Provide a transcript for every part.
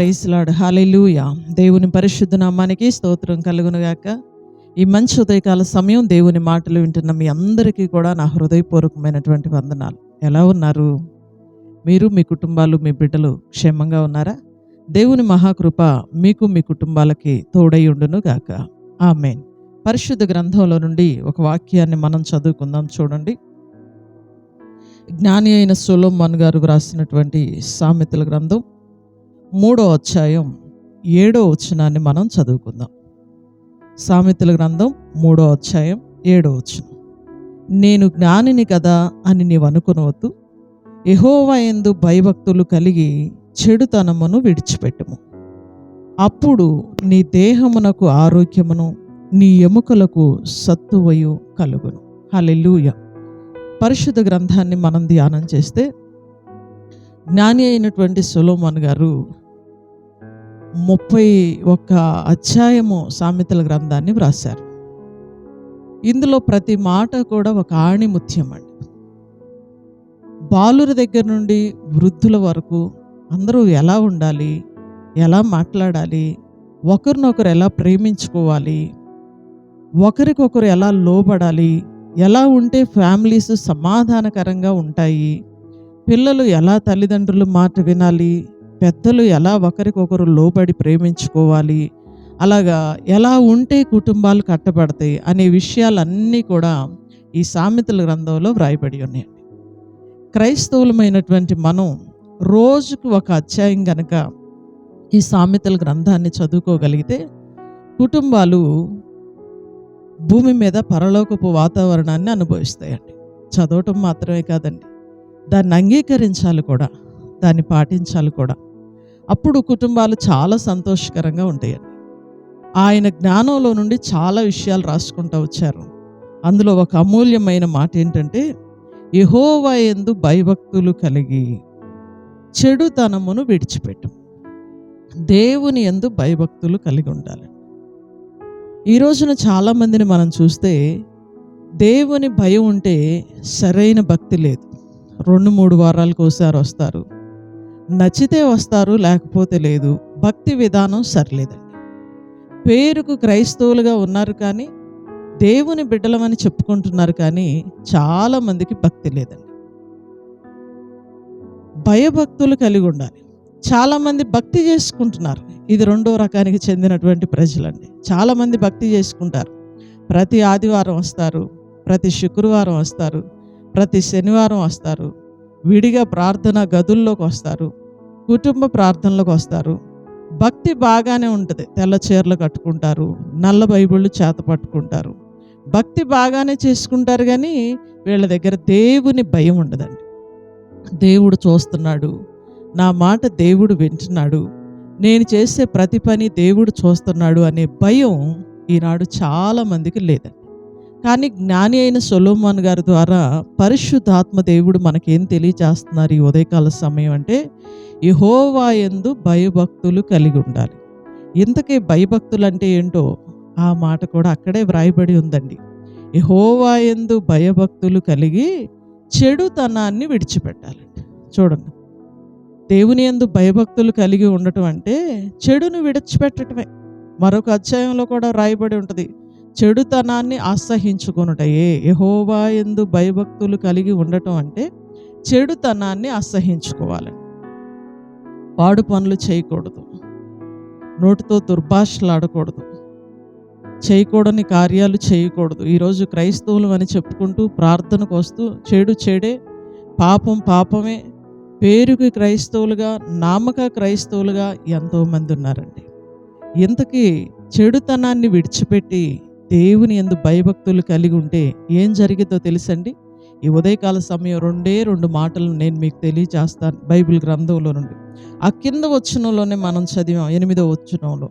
Praise lord, హల్లెలూయా. దేవుని పరిశుద్ధ నామానికి స్తోత్రం కలుగును గాక. ఈ మంచి ఉదయకాల సమయం దేవుని మాటలు వింటున్న మీ అందరికీ కూడా నా హృదయపూర్వకమైనటువంటి వందనాలు. ఎలా ఉన్నారు? మీరు, మీ కుటుంబాలు, మీ బిడ్డలు క్షేమంగా ఉన్నారా? దేవుని మహాకృప మీకు, మీ కుటుంబాలకి తోడై ఉండును గాక. ఆమేన్. పరిశుద్ధ గ్రంథంలో నుండి ఒక వాక్యాన్ని మనం చదువుకుందాం. చూడండి, జ్ఞాని అయిన సొలొమోను గారు వ్రాసినటువంటి సామెతల గ్రంథం 3వ అధ్యాయం 7వ వచనాన్ని మనం చదువుకుందాం. సామెతల గ్రంథం 3వ అధ్యాయం 7వ వచనం. నేను జ్ఞానిని కదా అని నీవు అనుకొనవద్దు, యెహోవా యందు భయభక్తులు కలిగి చెడుతనమును విడిచిపెట్టుము. అప్పుడు నీ దేహమునకు ఆరోగ్యమును, నీ ఎముకలకు సత్తువయు కలుగును. హల్లెలూయా. పరిశుద్ధ గ్రంథాన్ని మనం ధ్యానం చేస్తే, జ్ఞాని అయినటువంటి సొలొమోను గారు 31 అధ్యాయము సామెతల గ్రంథాన్ని వ్రాశారు. ఇందులో ప్రతి మాట కూడా ఒక ఆణిముత్యం అండి. బాలుర దగ్గర నుండి వృద్ధుల వరకు అందరూ ఎలా ఉండాలి, ఎలా మాట్లాడాలి, ఒకరినొకరు ఎలా ప్రేమించుకోవాలి, ఒకరికొకరు ఎలా లోబడాలి, ఎలా ఉంటే ఫ్యామిలీస్ సమాధానకరంగా ఉంటాయి, పిల్లలు ఎలా తల్లిదండ్రుల మాట వినాలి, పెద్దలు ఎలా ఒకరికొకరు లోబడి ప్రేమించుకోవాలి, అలాగా ఎలా ఉంటే కుటుంబాలు కట్టబడతాయి అనే విషయాలన్నీ కూడా ఈ సామెతల గ్రంథంలో వ్రాయబడి ఉన్నాయండి. క్రైస్తవులమైనటువంటి మనం రోజుకు ఒక అధ్యాయం కనుక ఈ సామెతల గ్రంథాన్ని చదువుకోగలిగితే కుటుంబాలు భూమి మీద పరలోకపు వాతావరణాన్ని అనుభవిస్తాయండి. చదవటం మాత్రమే కాదండి, దాన్ని అంగీకరించాలి కూడా, దాన్ని పాటించాలి కూడా. అప్పుడు కుటుంబాలు చాలా సంతోషకరంగా ఉంటాయండి. ఆయన జ్ఞానంలో నుండి చాలా విషయాలు రాసుకుంటూ వచ్చారు. అందులో ఒక అమూల్యమైన మాట ఏంటంటే, యెహోవా యందు భయభక్తులు కలిగి చెడుతనమును విడిచిపెట్టు. దేవుని యందు భయభక్తులు కలిగి ఉండాలి. ఈ రోజున చాలామందిని మనం చూస్తే దేవుని భయం ఉంటే సరైన భక్తి లేదు. 2-3 వారాలకు ఒకసారి వస్తారు, నచ్చితే వస్తారు, లేకపోతే లేదు. భక్తి విధానం సరిలేదండి. పేరుకు క్రైస్తవులుగా ఉన్నారు కానీ దేవుని బిడ్డలమని చెప్పుకుంటున్నారు కానీ చాలామందికి భక్తి లేదండి. భయభక్తులు కలిగి ఉండాలి. చాలామంది భక్తి చేసుకుంటున్నారు. ఇది 2వ రకానికి చెందినటువంటి ప్రజలండి. చాలామంది భక్తి చేసుకుంటారు. ప్రతి ఆదివారం వస్తారు, ప్రతి శుక్రవారం వస్తారు, ప్రతి శనివారం వస్తారు, విడిగా ప్రార్థన గదుల్లోకి వస్తారు, కుటుంబ ప్రార్థనలకు వస్తారు. భక్తి బాగానే ఉంటుంది. తెల్ల చీరలు కట్టుకుంటారు, నల్ల బైబిళ్ళు చేత పట్టుకుంటారు, భక్తి బాగానే చేసుకుంటారు. కానీ వీళ్ళ దగ్గర దేవుని భయం ఉండదండి. దేవుడు చూస్తున్నాడు, నా మాట దేవుడు వింటున్నాడు, నేను చేసే ప్రతి పని దేవుడు చూస్తున్నాడు అనే భయం ఈనాడు చాలామందికి లేదండి. కానీ జ్ఞాని అయిన సొలొమోను గారి ద్వారా పరిశుద్ధాత్మ దేవుడు మనకేం తెలియజేస్తున్నారు ఈ ఉదయకాల సమయం అంటే, యెహోవా యందు భయభక్తులు కలిగి ఉండాలి. ఇంతకీ భయభక్తులు అంటే ఏంటో ఆ మాట కూడా అక్కడే వ్రాయబడి ఉందండి. యెహోవా యందు భయభక్తులు కలిగి చెడుతనాన్ని విడిచిపెట్టాలండి. చూడండి, దేవుని యందు భయభక్తులు కలిగి ఉండటం అంటే చెడును విడిచిపెట్టడమే. మరొక అధ్యాయంలో కూడా రాయబడి ఉంటుంది, చెడుతనాన్ని అసహించుకొనుటయే. యెహోవా యందు భయభక్తులు కలిగి ఉండటం అంటే చెడుతనాన్ని అసహించుకోవాలండి. పాడు పనులు చేయకూడదు, నోటితో దుర్భాషలాడకూడదు, చేయకూడని కార్యాలు చేయకూడదు. ఈరోజు క్రైస్తవులు అని చెప్పుకుంటూ ప్రార్థనకు వస్తూ చెడు చెడే, పాపం పాపమే, పేరుకి క్రైస్తవులుగా, నామక క్రైస్తవులుగా ఎంతోమంది ఉన్నారండి. ఇంతకీ చెడుతనాన్ని విడిచిపెట్టి దేవుని యందు భయభక్తులు కలిగి ఉంటే ఏం జరిగిద్దో తెలుసండి? ఈ ఉదయకాల సమయం 2 మాటలు నేను మీకు తెలియజేస్తాను బైబిల్ గ్రంథంలో నుండి. ఆ కింద వచనంలోనే మనం చదివాం, 8వ వచనంలో.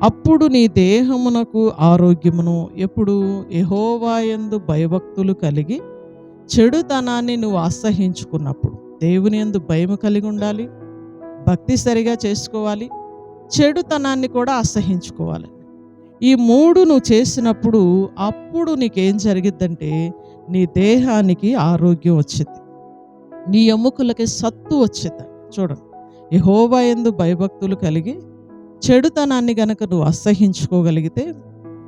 అప్పుడు నీ దేహమునకు ఆరోగ్యమును, ఎప్పుడు యెహోవా యందు భయభక్తులు కలిగి చెడుతనాన్ని నువ్వు అసహించుకున్నప్పుడు. దేవుని యందు భయం కలిగి ఉండాలి, భక్తి సరిగా చేసుకోవాలి, చెడుతనాన్ని కూడా అసహించుకోవాలి. ఈ 3 నువ్వు చేసినప్పుడు అప్పుడు నీకేం జరిగిద్దంటే, నీ దేహానికి ఆరోగ్యం వచ్చింది, నీ ఎముకలకి సత్తు వచ్చింది. చూడండి, యెహోవా యందు భయభక్తులు కలిగి చెడుతనాన్ని గనక నువ్వు అసహించుకోగలిగితే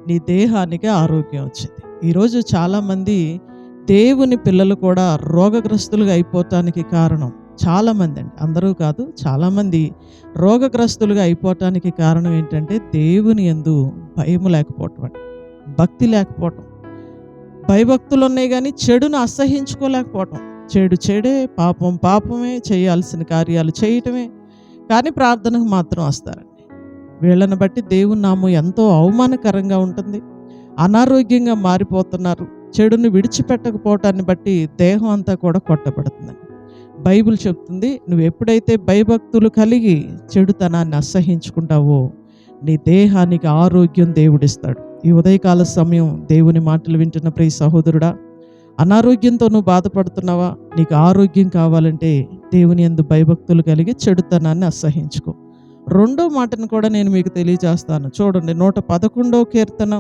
నీ దేహానికి ఆరోగ్యం వచ్చింది. ఈరోజు చాలామంది దేవుని పిల్లలు కూడా రోగగ్రస్తులుగా అయిపోవటానికి కారణం, చాలామంది అండి, అందరూ కాదు, చాలామంది రోగగ్రస్తులుగా అయిపోవటానికి కారణం ఏంటంటే దేవుని యందు భయం లేకపోవటం అండి, భక్తి లేకపోవటం. భయభక్తులు ఉన్నాయి కానీ చెడును అసహించుకోలేకపోవటం. చెడు చెడే, పాపం పాపమే, చేయాల్సిన కార్యాలు చేయటమే, కానీ ప్రార్థనకు మాత్రం వస్తారండి. వీళ్ళని బట్టి దేవుని నామం ఎంతో అవమానకరంగా ఉంటుంది. అనారోగ్యంగా మారిపోతున్నారు. చెడుని విడిచిపెట్టకపోవటాన్ని బట్టి దేహం అంతా కూడా కొట్టబడుతుందండి. బైబిల్ చెప్తుంది, నువ్వు ఎప్పుడైతే భయభక్తులు కలిగి చెడుతనాన్ని అసహించుకుంటావో నీ దేహానికి ఆరోగ్యం దేవుడిస్తాడు. ఈ ఉదయకాల సమయం దేవుని మాటలు వింటున్న ప్రియ సహోదరుడా, అనారోగ్యంతో నువ్వు బాధపడుతున్నావా? నీకు ఆరోగ్యం కావాలంటే దేవుని యందు భయభక్తులు కలిగి చెడుతనాన్ని అసహించుకో. రెండో మాటను కూడా నేను మీకు తెలియజేస్తాను. చూడండి, 111వ కీర్తన,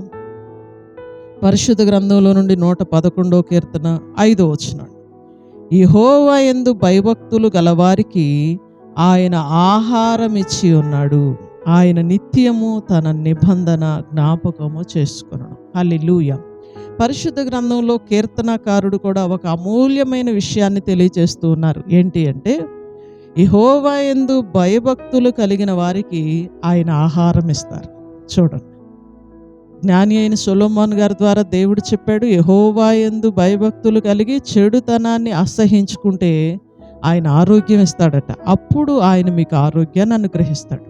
పరిశుద్ధ గ్రంథంలో నుండి 111వ కీర్తన 5వ వచనం. యెహోవా యందు భయభక్తులు గలవారికి ఆయన ఆహారం ఇచ్చి ఉన్నాడు, ఆయన నిత్యము తన నిబంధన జ్ఞాపకము చేసుకొనును. హల్లెలూయా. పరిశుద్ధ గ్రంథంలో కీర్తనకారుడు కూడా ఒక అమూల్యమైన విషయాన్ని తెలియజేస్తూ ఉన్నారు. ఏంటి అంటే, యెహోవా యందు భయభక్తులు కలిగిన వారికి ఆయన ఆహారం ఇస్తారు. చూడండి, జ్ఞాని అయిన సొలొమోను గారి ద్వారా దేవుడు చెప్పాడు, యెహోవా యందు భయభక్తులు కలిగి చెడుతనాన్ని అసహించుకుంటే ఆయన ఆరోగ్యం ఇస్తాడట. అప్పుడు ఆయన మీకు ఆరోగ్యాన్ని అనుగ్రహిస్తాడు.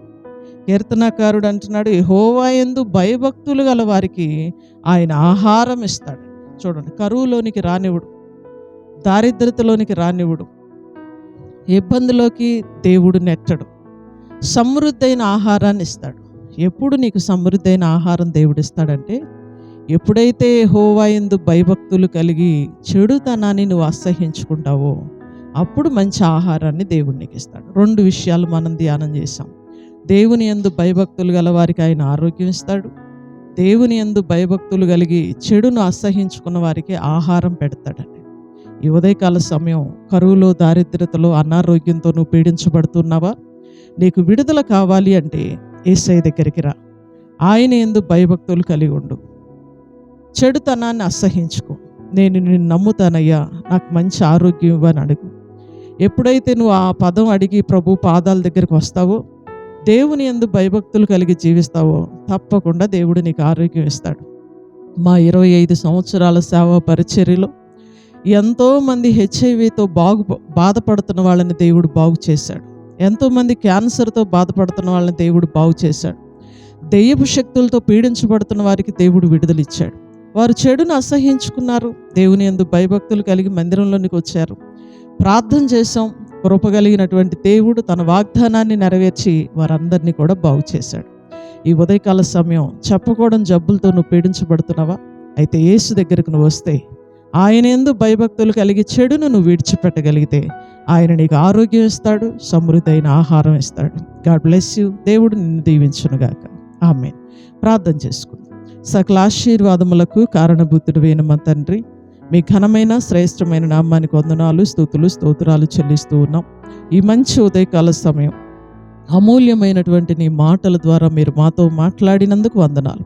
కీర్తనకారుడు అంటున్నాడు, యెహోవా యందు భయభక్తులు గల వారికి ఆయన ఆహారం ఇస్తాడు. చూడండి, కరువులోనికి రానివ్వడు, దారిద్రతలోనికి రానివ్వడు, ఇబ్బందిలోకి దేవుడు నెట్టడు, సమృద్ధైన ఆహారాన్ని ఇస్తాడు. ఎప్పుడు నీకు సమృద్ధైన ఆహారం దేవుడు ఇస్తాడంటే, ఎప్పుడైతే యెహోవా యందు భయభక్తులు కలిగి చెడుతనాన్ని నువ్వు అసహించుకుంటావో అప్పుడు మంచి ఆహారాన్ని దేవుడు నీకు ఇస్తాడు. రెండు విషయాలు మనం ధ్యానం చేశాం. దేవుని యందు భయభక్తులు గల వారికి ఆయన ఆరోగ్యం ఇస్తాడు. దేవుని యందు భయభక్తులు కలిగి చెడును అసహించుకున్న వారికి ఆహారం పెడతాడండి. ఈ ఉదయకాల సమయం కరువులో, దారిద్రతలో, అనారోగ్యంతో నువ్వు పీడించబడుతున్నావా? నీకు విడుదల కావాలి అంటే యేసయ్య దగ్గరికి రా. ఆయన యందు భయభక్తులు కలిగి ఉండు. చెడుతనాన్ని అసహించుకో. నేను నిన్ను నమ్ముతానయ్యా, నాకు మంచి ఆరోగ్యం ఇవ్వని అడుగు. ఎప్పుడైతే నువ్వు ఆ పదం అడిగి ప్రభు పాదాల దగ్గరికి వస్తావో, దేవుని యందు భయభక్తులు కలిగి జీవిస్తావో తప్పకుండా దేవుడు నీకు ఆరోగ్యం ఇస్తాడు. మా 25 సంవత్సరాల సేవా పరిచర్యలో ఎంతోమంది హెచ్ఐవితో బాధపడుతున్న వాళ్ళని దేవుడు బాగు చేశాడు. ఎంతోమంది క్యాన్సర్తో బాధపడుతున్న వాళ్ళని దేవుడు బాగు చేశాడు. దెయ్యపు శక్తులతో పీడించబడుతున్న వారికి దేవుడు విడుదలిచ్చాడు. వారు చెడును అసహించుకున్నారు, దేవుని యందు భయభక్తులు కలిగి మందిరంలోనికి వచ్చారు, ప్రార్థన చేశాం. కృపగలిగినటువంటి దేవుడు తన వాగ్దానాన్ని నెరవేర్చి వారందరినీ కూడా బాగు చేశాడు. ఈ ఉదయకాల సమయం చెప్పకూడని జబ్బులతో నువ్వు పీడించబడుతున్నావా? అయితే యేసు దగ్గరకు నువ్వు వస్తే, ఆయన యందు భయభక్తులు కలిగి చెడును నువ్వు విడిచిపెట్టగలిగితే ఆయన నీకు ఆరోగ్యం ఇస్తాడు, సమృద్ధైన ఆహారం ఇస్తాడు. God bless you. దేవుడు నిన్ను దీవించునుగాక. ఆమేన్. ప్రార్థన చేసుకుందాం. సకల ఆశీర్వాదములకు కారణభూతుడైన మా తండ్రి, మీ ఘనమైన శ్రేష్టమైన నామానికి వందనాలు, స్తుతులు, స్తోత్రాలు చెల్లిస్తూ ఉన్నాం. ఈ మంచి ఉదయకాల సమయం అమూల్యమైనటువంటి నీ మాటల ద్వారా మీరు మాతో మాట్లాడినందుకు వందనాలు.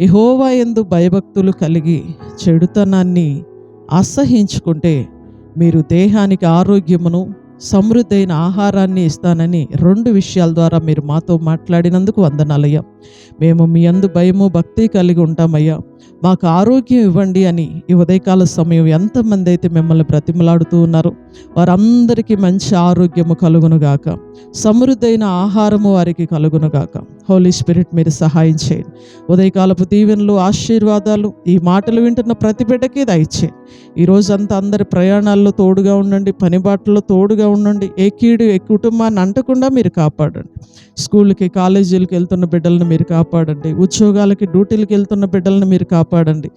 యెహోవా యందు భయభక్తులు కలిగి చెడుతనాన్ని అసహించుకుంటే మీరు దేహానికి ఆరోగ్యమును, సమృద్ధైన ఆహారాన్ని ఇస్తానని రెండు విషయాల ద్వారా మీరు మాతో మాట్లాడినందుకు వందనాలయ్యా. మేము మీ యందు భయము, భక్తి కలిగి ఉంటామయ్యా. మాకు ఆరోగ్యం ఇవ్వండి అని ఈ ఉదయకాల సమయం ఎంతమంది అయితే మిమ్మల్ని బ్రతిమలాడుతూ ఉన్నారో వారందరికీ మంచి ఆరోగ్యము కలుగునుగాక, సమృద్ధైన ఆహారము వారికి కలుగునుగాక. హోలీ స్పిరిట్ మీరు సహాయం చేయండి. ఉదయకాలపు దీవెనలు, ఆశీర్వాదాలు ఈ మాటలు వింటున్న ప్రతి బిడ్డకి దయచేయండి. ఈ రోజంతా అందరి ప్రయాణాల్లో తోడుగా ఉండండి, పని బాటల్లో తోడుగా ఉండండి. ఏ కీడు ఏ కుటుంబాన్ని అంటకుండా మీరు కాపాడండి. స్కూల్కి, కాలేజీలకు వెళ్తున్న బిడ్డలను మీరు కాపాడండి. ఉద్యోగాలకి, డ్యూటీలకు వెళ్తున్న బిడ్డలను మీరు కాపాడండి.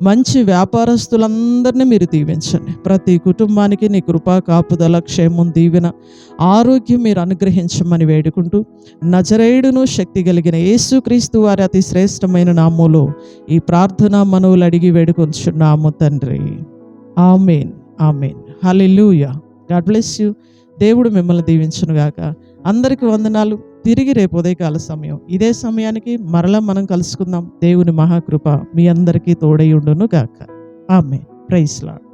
మంచి వ్యాపారస్తులందరినీ మీరు దీవించండి. ప్రతి కుటుంబానికి నీ కృపా, కాపుదల, క్షేమం, దీవెన, ఆరోగ్యం మీరు అనుగ్రహించమని వేడుకుంటూ నజరేయుడును శక్తి కలిగిన యేసుక్రీస్తు వారి అతి శ్రేష్టమైన నామములో ఈ ప్రార్థన మనవులు అడిగి వేడుకొంచున్నాము తండ్రి. Amen. Amen. Hallelujah. God bless you. దేవుడు మిమ్మల్ని దీవించునుగాక. అందరికీ వందనాలు. తిరిగి రేపు ఉదయకాల సమయం ఇదే సమయానికి మరలా మనం కలుసుకుందాం. దేవుని మహాకృప మీ అందరికీ తోడై ఉండును గాక. ఆమేన్. Praise lord.